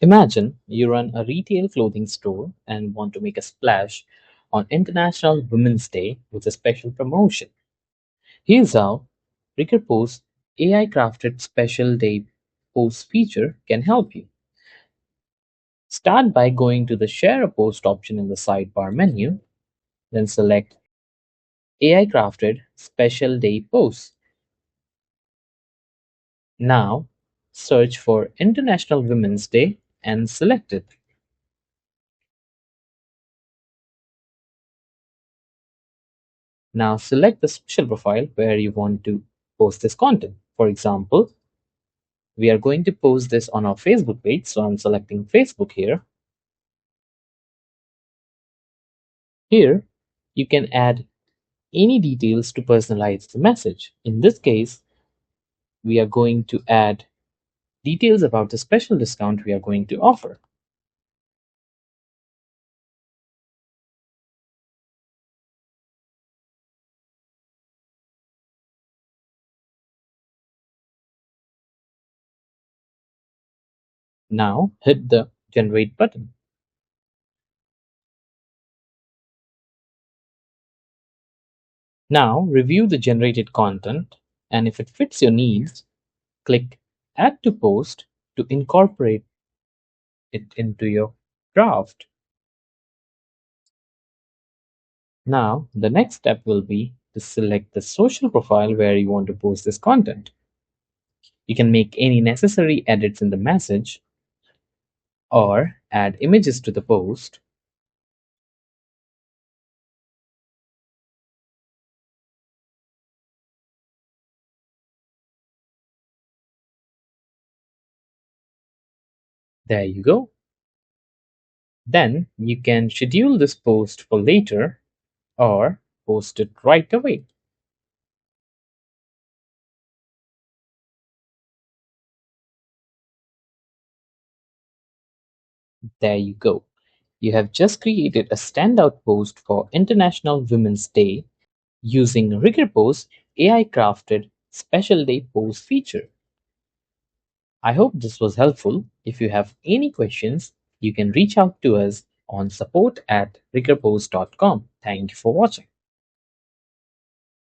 Imagine you run a retail clothing store and want to make a splash on International Women's Day with a special promotion. Here's how RecurPost AI crafted special day post feature can help you. Start by going to the Share a Post option in the sidebar menu, then select AI crafted special day posts. Now search for International Women's Day and select it. Now select the social profile where you want to post this content. For example, we are going to post this on our Facebook page, so I'm selecting Facebook here. Here, you can add any details to personalize the message. In this case, we are going to add details about the special discount we are going to offer. Now hit the generate button. Now review the generated content, and if it fits your needs, click add to post to incorporate it into your draft. Now, the next step will be to select the social profile where you want to post this content. You can make any necessary edits in the message or add images to the post. There you go. Then you can schedule this post for later or post it right away. There you go. You have just created a standout post for International Women's Day using RecurPost AI crafted special day post feature. I hope this was helpful. If you have any questions, you can reach out to us on support@recurpost.com. Thank you for watching.